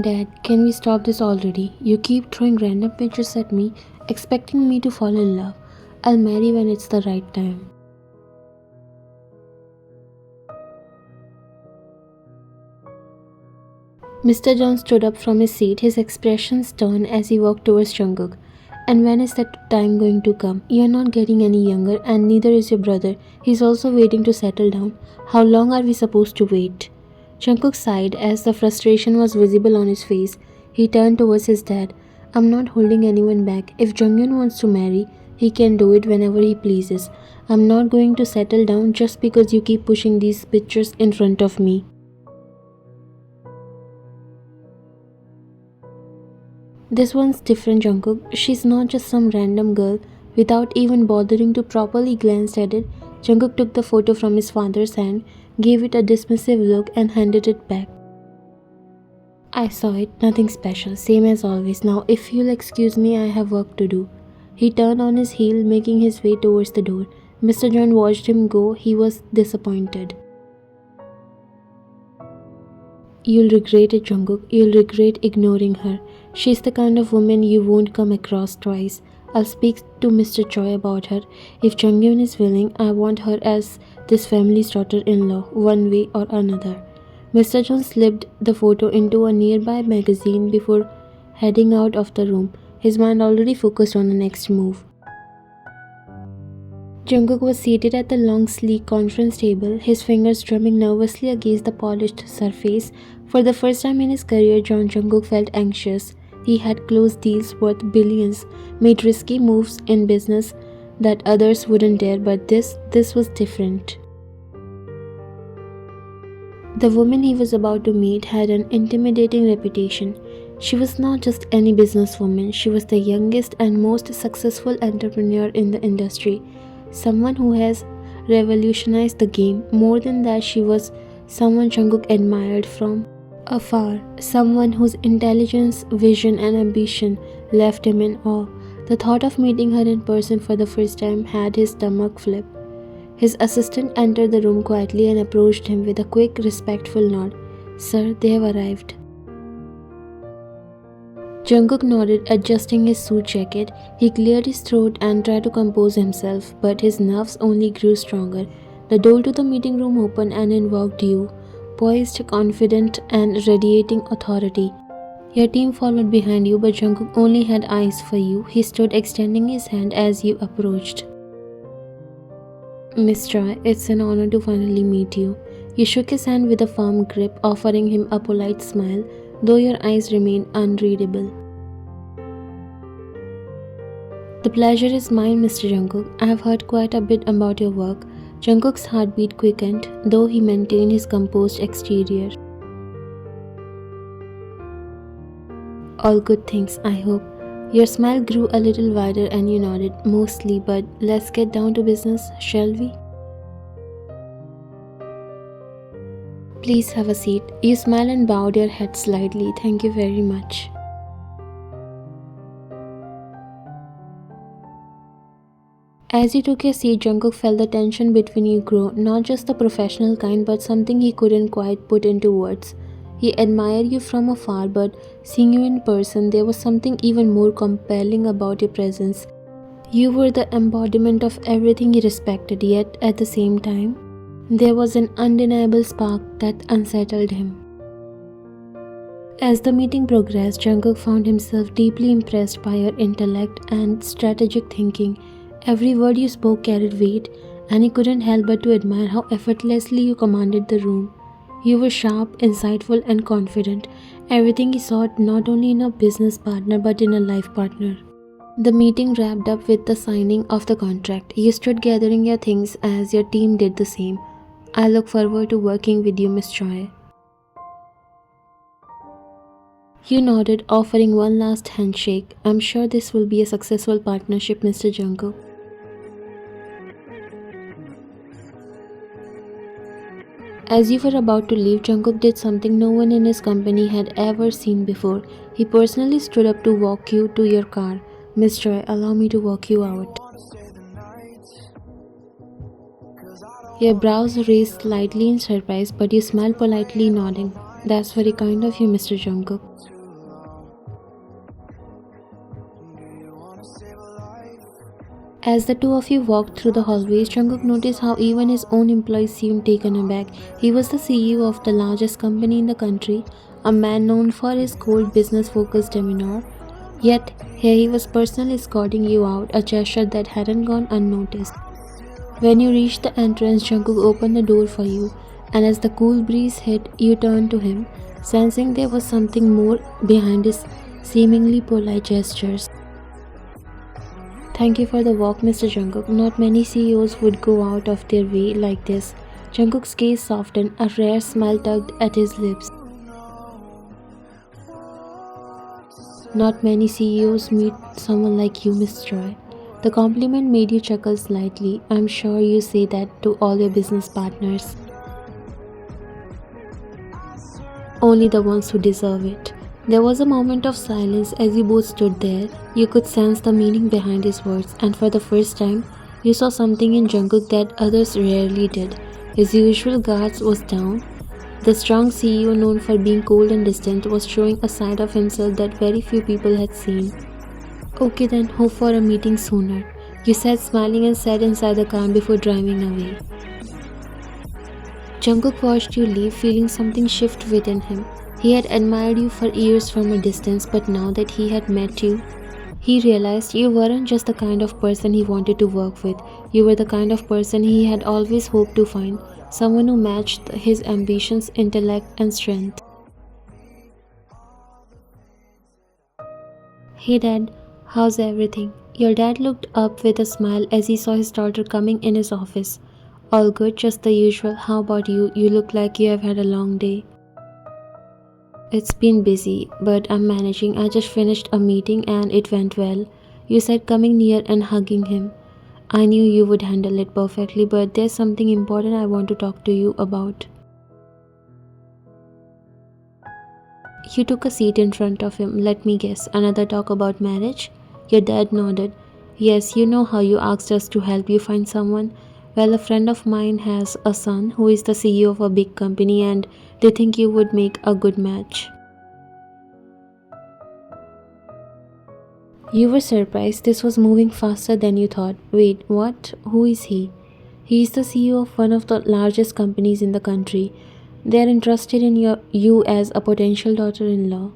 Dad, can we stop this already? You keep throwing random pictures at me, expecting me to fall in love. I'll marry when it's the right time. Mr. John stood up from his seat, his expression stern as he walked towards Jungkook. And when is that time going to come? You're not getting any younger, and neither is your brother. He's also waiting to settle down. How long are we supposed to wait? Jungkook sighed as the frustration was visible on his face. He turned towards his dad. I'm not holding anyone back. If Junghyun wants to marry, he can do it whenever he pleases. I'm not going to settle down just because you keep pushing these pictures in front of me. This one's different, Jungkook. She's not just some random girl. Without even bothering to properly glance at it, Jungkook took the photo from his father's hand, gave it a dismissive look, and handed it back. I saw it, nothing special, same as always. Now, if you'll excuse me, I have work to do. He turned on his heel, making his way towards the door. Mr. John watched him go. He was disappointed. You'll regret it, Jungkook. You'll regret ignoring her. She's the kind of woman you won't come across twice. I'll speak to Mr. Choi about her. If Junghyun is willing, I want her as this family's daughter-in-law, one way or another. Mr. John slipped the photo into a nearby magazine before heading out of the room, his mind already focused on the next move. Jungkook was seated at the long, sleek conference table, his fingers drumming nervously against the polished surface. For the first time in his career, Jungkook felt anxious. He had closed deals worth billions, made risky moves in business that others wouldn't dare, but this was different. The woman he was about to meet had an intimidating reputation. She was not just any businesswoman, she was the youngest and most successful entrepreneur in the industry. Someone who has revolutionized the game. More than that, she was someone Jungkook admired from afar, someone whose intelligence, vision, and ambition left him in awe. The thought of meeting her in person for the first time had his stomach flip. His assistant entered the room quietly and approached him with a quick, respectful nod. Sir, they have arrived. Jungkook nodded, adjusting his suit jacket. He cleared his throat and tried to compose himself, but his nerves only grew stronger. The door to the meeting room opened and in walked Yu, poised, confident, and radiating authority. Your team followed behind you, but Jungkook only had eyes for you. He stood extending his hand as you approached. Miss Choi, it's an honor to finally meet you. You shook his hand with a firm grip, offering him a polite smile, though your eyes remained unreadable. The pleasure is mine, Mr. Jungkook. I have heard quite a bit about your work. Jungkook's heartbeat quickened, though he maintained his composed exterior. All good things, I hope. Your smile grew a little wider and you nodded, mostly, but let's get down to business, shall we? Please have a seat. You smiled and bowed your head slightly. Thank you very much. As you took your seat, Jungkook felt the tension between you grow, not just the professional kind, but something he couldn't quite put into words. He admired you from afar, but seeing you in person, there was something even more compelling about your presence. You were the embodiment of everything he respected, yet at the same time, there was an undeniable spark that unsettled him. As the meeting progressed, Jungkook found himself deeply impressed by your intellect and strategic thinking. Every word you spoke carried weight, and he couldn't help but to admire how effortlessly you commanded the room. You were sharp, insightful, and confident, everything he sought not only in a business partner but in a life partner. The meeting wrapped up with the signing of the contract. You stood gathering your things as your team did the same. I look forward to working with you, Miss Choi. You nodded, offering one last handshake. I'm sure this will be a successful partnership, Mr. Jungkook. As you were about to leave, Jungkook did something no one in his company had ever seen before. He personally stood up to walk you to your car. Miss Choi, allow me to walk you out. Your brows raised slightly in surprise, but you smiled politely, nodding. That's very kind of you, Mr. Jungkook. As the two of you walked through the hallways, Jungkook noticed how even his own employees seemed taken aback. He was the CEO of the largest company in the country, a man known for his cold business-focused demeanor. Yet, here he was personally escorting you out, a gesture that hadn't gone unnoticed. When you reached the entrance, Jungkook opened the door for you, and as the cool breeze hit, you turned to him, sensing there was something more behind his seemingly polite gestures. Thank you for the walk, Mr. Jungkook. Not many CEOs would go out of their way like this. Jungkook's gaze softened, a rare smile tugged at his lips. Not many CEOs meet someone like you, Miss Choi. The compliment made you chuckle slightly. I'm sure you say that to all your business partners. Only the ones who deserve it. There was a moment of silence as you both stood there. You could sense the meaning behind his words, and for the first time, you saw something in Jungkook that others rarely did. His usual guard was down. The strong CEO, known for being cold and distant, was showing a side of himself that very few people had seen. Okay then, hope for a meeting sooner, you said, smiling, and sat inside the car before driving away. Jungkook watched you leave, feeling something shift within him. He had admired you for years from a distance, but now that he had met you, he realized you weren't just the kind of person he wanted to work with. You were the kind of person he had always hoped to find, someone who matched his ambitions, intellect, and strength. Hey Dad, how's everything? Your dad looked up with a smile as he saw his daughter coming in his office. All good, just the usual. How about you? You look like you have had a long day. It's been busy, but I'm managing. I just finished a meeting and it went well, you said, coming near and hugging him. I knew you would handle it perfectly, but there's something important I want to talk to you about. You took a seat in front of him. Let me guess, another talk about marriage? Your dad nodded. Yes, you know how you asked us to help you find someone? Well, a friend of mine has a son who is the CEO of a big company and they think you would make a good match. You were surprised this was moving faster than you thought. Wait, what? Who is he? He is the CEO of one of the largest companies in the country. They are interested in you as a potential daughter-in-law.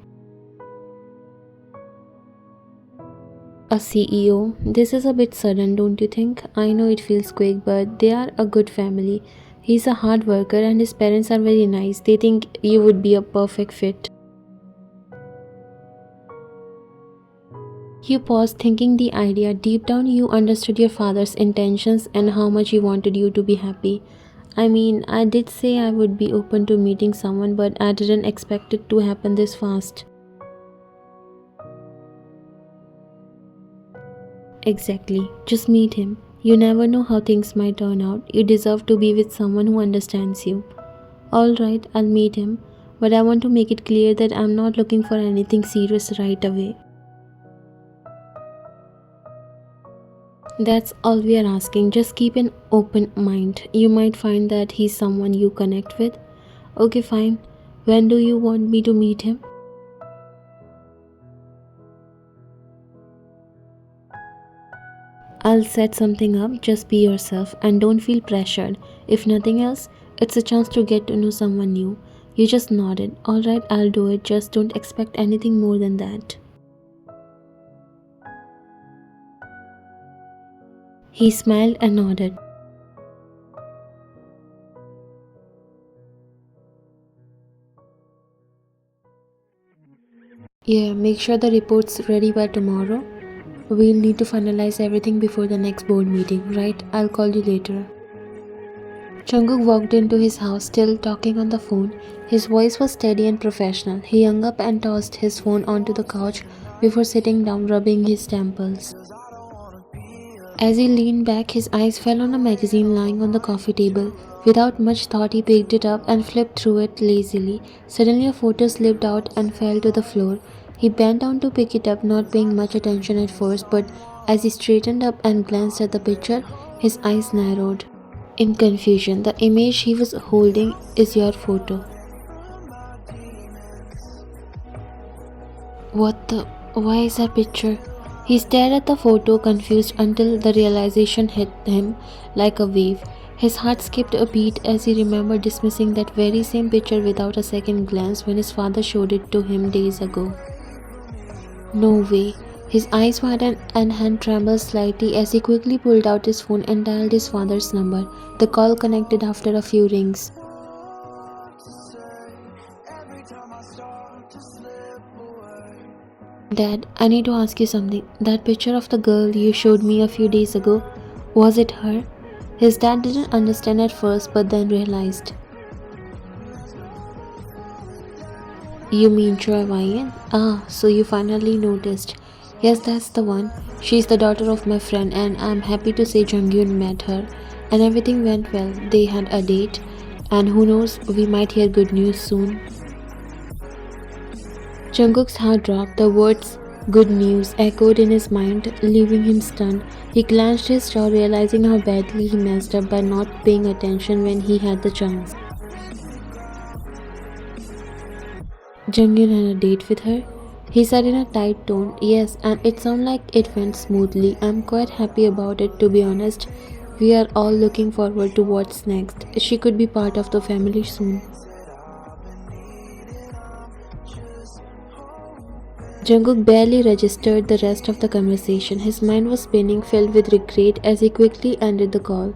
A CEO? This is a bit sudden, don't you think? I know it feels quick, but they are a good family. He's a hard worker and his parents are very nice. They think you would be a perfect fit. You paused, thinking the idea. Deep down, you understood your father's intentions and how much he wanted you to be happy. I mean, I did say I would be open to meeting someone, but I didn't expect it to happen this fast. Exactly. Just meet him. You never know how things might turn out. You deserve to be with someone who understands you. Alright, I'll meet him, but I want to make it clear that I'm not looking for anything serious right away. That's all we are asking. Just keep an open mind. You might find that he's someone you connect with. Okay, fine. When do you want me to meet him? I'll set something up. Just be yourself and don't feel pressured. If nothing else, it's a chance to get to know someone new. You just nodded. Alright, I'll do it. Just don't expect anything more than that. He smiled and nodded. Yeah, make sure the report's ready by tomorrow. We'll need to finalize everything before the next board meeting, right? I'll call you later. Jungkook walked into his house, still talking on the phone. His voice was steady and professional. He hung up and tossed his phone onto the couch before sitting down, rubbing his temples. As he leaned back, his eyes fell on a magazine lying on the coffee table. Without much thought, he picked it up and flipped through it lazily. Suddenly, a photo slipped out and fell to the floor. He bent down to pick it up, not paying much attention at first, but as he straightened up and glanced at the picture, his eyes narrowed. In confusion, the image he was holding is your photo. What the? Why is that picture? He stared at the photo, confused until the realization hit him like a wave. His heart skipped a beat as he remembered dismissing that very same picture without a second glance when his father showed it to him days ago. No way. His eyes widened and hand trembled slightly as he quickly pulled out his phone and dialed his father's number. The call connected after a few rings. Dad, I need to ask you something. That picture of the girl you showed me a few days ago, was it her? His dad didn't understand at first but then realized. You mean Choi Wyan? Ah, so you finally noticed. Yes, that's the one. She's the daughter of my friend and I'm happy to say Junghyun met her. And everything went well. They had a date. And who knows, we might hear good news soon. Jungkook's heart dropped. The words good news echoed in his mind, leaving him stunned. He clenched his jaw, realizing how badly he messed up by not paying attention when he had the chance. Junghyun had a date with her? He said in a tight tone, yes, and it sounded like it went smoothly. I'm quite happy about it, to be honest. We are all looking forward to what's next. She could be part of the family soon. Jungkook barely registered the rest of the conversation. His mind was spinning, filled with regret as he quickly ended the call.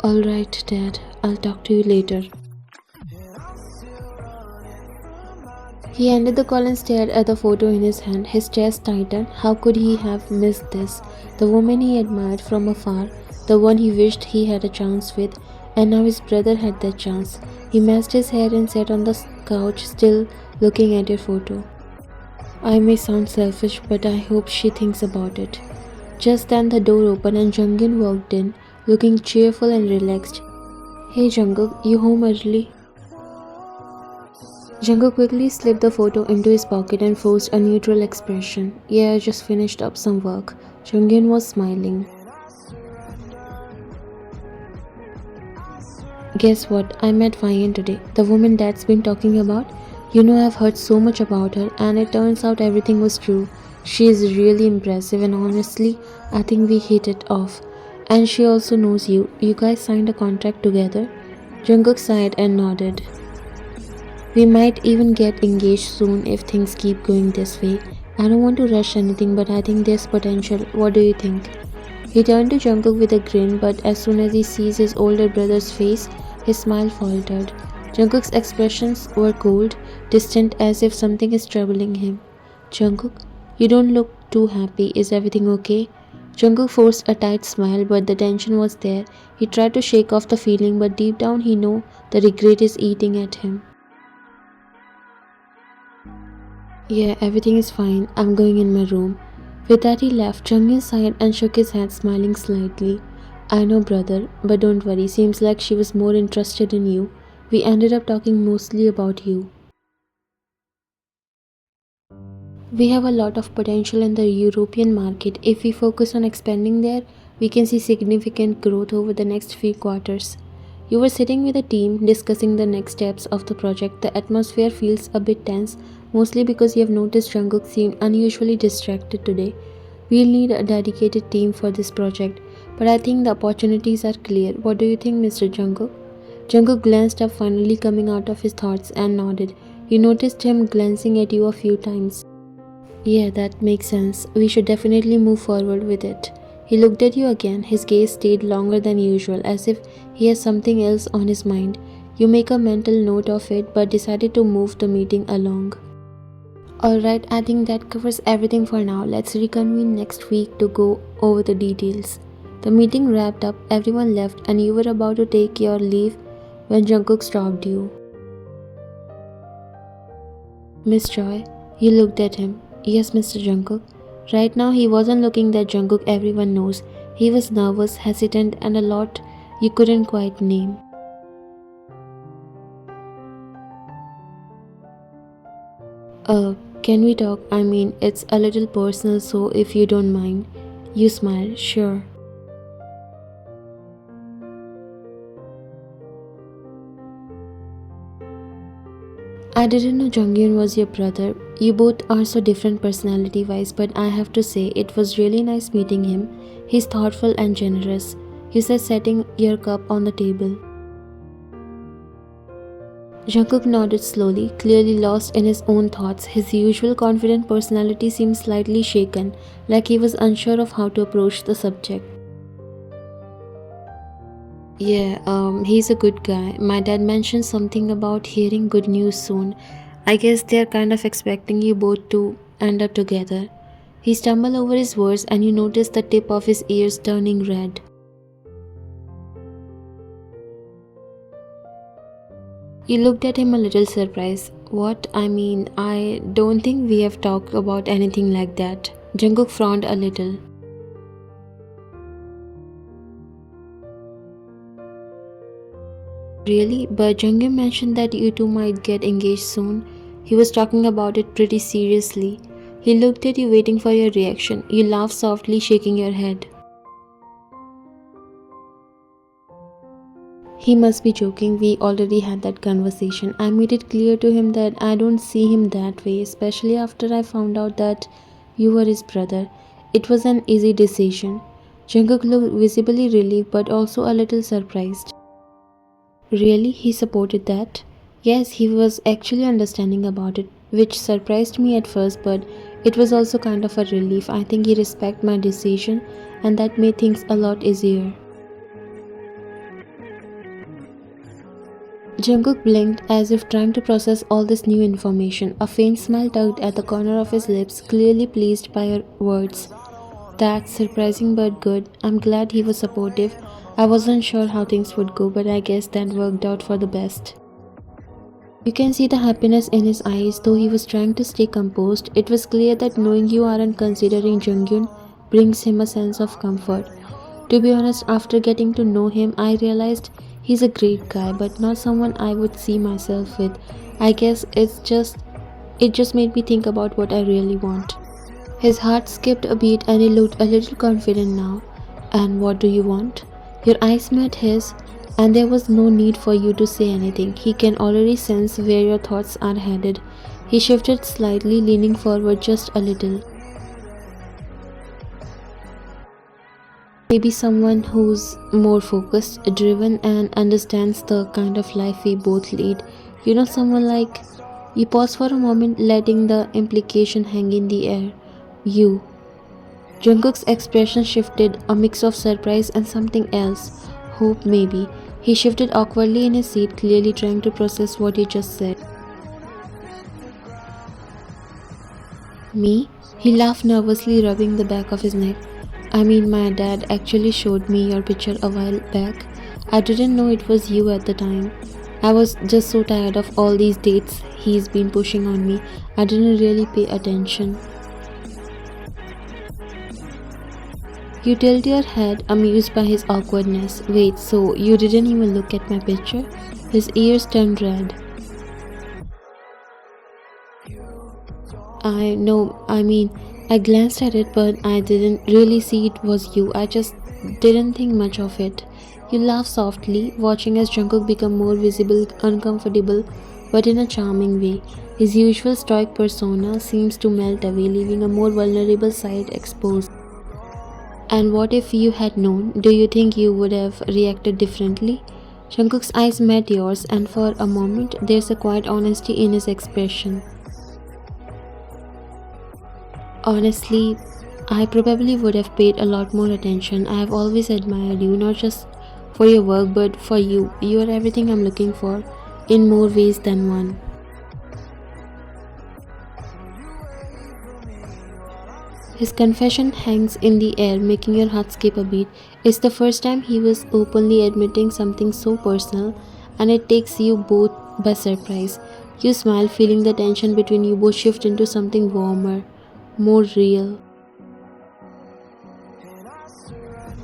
Alright, Dad, I'll talk to you later. He ended the call and stared at the photo in his hand. His chest tightened. How could he have missed this? The woman he admired from afar, the one he wished he had a chance with, and now his brother had that chance. He messed his hair and sat on the couch, still looking at your photo. I may sound selfish, but I hope she thinks about it. Just then the door opened and Jungin walked in, looking cheerful and relaxed. Hey Jungkook, you home early? Jungkook quickly slipped the photo into his pocket and forced a neutral expression. Yeah, I just finished up some work. Jungin was smiling. Guess what? I met Vian today, the woman Dad's been talking about. You know, I've heard so much about her, and it turns out everything was true. She is really impressive, and honestly, I think we hit it off. And she also knows you. You guys signed a contract together? Jungkook sighed and nodded. We might even get engaged soon if things keep going this way. I don't want to rush anything, but I think there's potential. What do you think? He turned to Jungkook with a grin, but as soon as he sees his older brother's face, his smile faltered. Jungkook's expressions were cold, distant, as if something is troubling him. Jungkook, you don't look too happy. Is everything okay? Jungkook forced a tight smile, but the tension was there. He tried to shake off the feeling, but deep down he knew the regret is eating at him. Yeah, everything is fine. I'm going in my room. With that, he left. Junghyun sighed and shook his head, smiling slightly. I know, brother, but don't worry. Seems like she was more interested in you. We ended up talking mostly about you. We have a lot of potential in the European market. If we focus on expanding there, we can see significant growth over the next few quarters. You were sitting with a team discussing the next steps of the project. The atmosphere feels a bit tense, mostly because you have noticed Jungkook seemed unusually distracted today. We'll need a dedicated team for this project, but I think the opportunities are clear. What do you think, Mr. Jungkook? Jungkook glanced up, finally coming out of his thoughts, and nodded. You noticed him glancing at you a few times. Yeah, that makes sense. We should definitely move forward with it. He looked at you again. His gaze stayed longer than usual, as if he has something else on his mind. You make a mental note of it, but decided to move the meeting along. Alright, I think that covers everything for now. Let's reconvene next week to go over the details. The meeting wrapped up, everyone left, and you were about to take your leave when Jungkook stopped you. Miss Choi, you looked at him. Yes, Mr. Jungkook. Right now, he wasn't looking that Jungkook everyone knows. He was nervous, hesitant, and a lot you couldn't quite name. Can we talk? I mean, it's a little personal, so if you don't mind. You smiled. Sure. I didn't know Junghyun was your brother. You both are so different personality wise, but I have to say it was really nice meeting him. He's thoughtful and generous. You said setting your cup on the table. Jungkook nodded slowly, clearly lost in his own thoughts. His usual confident personality seemed slightly shaken, like he was unsure of how to approach the subject. Yeah, he's a good guy. My dad mentioned something about hearing good news soon. I guess they're kind of expecting you both to end up together. He stumbled over his words and you noticed the tip of his ears turning red. You looked at him a little surprised. What? I mean, I don't think we have talked about anything like that. Jungkook frowned a little. Really? But Jungkook mentioned that you two might get engaged soon. He was talking about it pretty seriously. He looked at you waiting for your reaction. You laughed softly, shaking your head. He must be joking. We already had that conversation. I made it clear to him that I don't see him that way, especially after I found out that you were his brother. It was an easy decision. Jungkook looked visibly relieved but also a little surprised. Really? He supported that? Yes, he was actually understanding about it, which surprised me at first, but it was also kind of a relief. I think he respected my decision, and that made things a lot easier. Jungkook blinked as if trying to process all this new information. A faint smile tugged at the corner of his lips, clearly pleased by her words. That's surprising but good. I'm glad he was supportive. I wasn't sure how things would go, but I guess that worked out for the best. You can see the happiness in his eyes, though he was trying to stay composed. It was clear that knowing you aren't considering Junghyun brings him a sense of comfort. To be honest, after getting to know him, I realized he's a great guy, but not someone I would see myself with. I guess it just made me think about what I really want. His heart skipped a beat and he looked a little confident now. And what do you want? Your eyes met his, and there was no need for you to say anything. He can already sense where your thoughts are headed. He shifted slightly, leaning forward just a little. Maybe someone who's more focused, driven, and understands the kind of life we both lead. You know, someone like. You pause for a moment, letting the implication hang in the air. You. Jungkook's expression shifted, a mix of surprise and something else. Hope, maybe. He shifted awkwardly in his seat, clearly trying to process what he just said. Me? He laughed nervously, rubbing the back of his neck. I mean, my dad actually showed me your picture a while back. I didn't know it was you at the time. I was just so tired of all these dates he's been pushing on me. I didn't really pay attention. You tilt your head, amused by his awkwardness. Wait, so you didn't even look at my picture? His ears turned red. I know, I mean, I glanced at it, but I didn't really see it was you. I just didn't think much of it. You laughed softly, watching as Jungkook become more visible, uncomfortable, but in a charming way. His usual stoic persona seems to melt away, leaving a more vulnerable side exposed. And what if you had known? Do you think you would have reacted differently? Jungkook's eyes met yours, and for a moment there's a quiet honesty in his expression. Honestly, I probably would have paid a lot more attention. I have always admired you, not just for your work, but for you. You are everything I'm looking for, in more ways than one. His confession hangs in the air, making your heart skip a beat. It's the first time he was openly admitting something so personal, and it takes you both by surprise. You smile, feeling the tension between you both shift into something warmer, more real.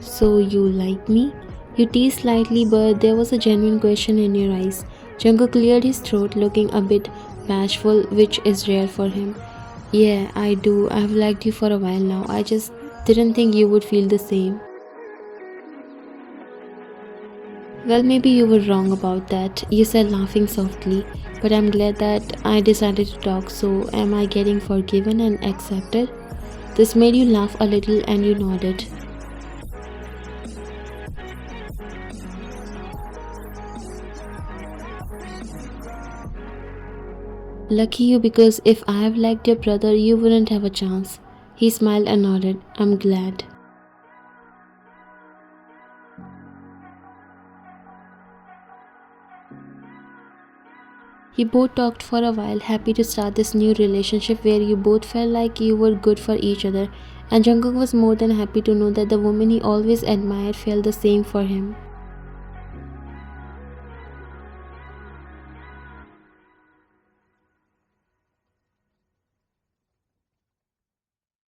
So, you like me? You teased slightly, but there was a genuine question in your eyes. Jungkook cleared his throat, looking a bit bashful, which is rare for him. Yeah, I do. I've liked you for a while now. I just didn't think you would feel the same. Well, maybe you were wrong about that, you said, laughing softly. But I'm glad that I decided to talk, so am I getting forgiven and accepted? This made you laugh a little and you nodded. Lucky you, because if I have liked your brother, you wouldn't have a chance. He smiled and nodded. I'm glad. You both talked for a while, happy to start this new relationship where you both felt like you were good for each other. And Jungkook was more than happy to know that the woman he always admired felt the same for him.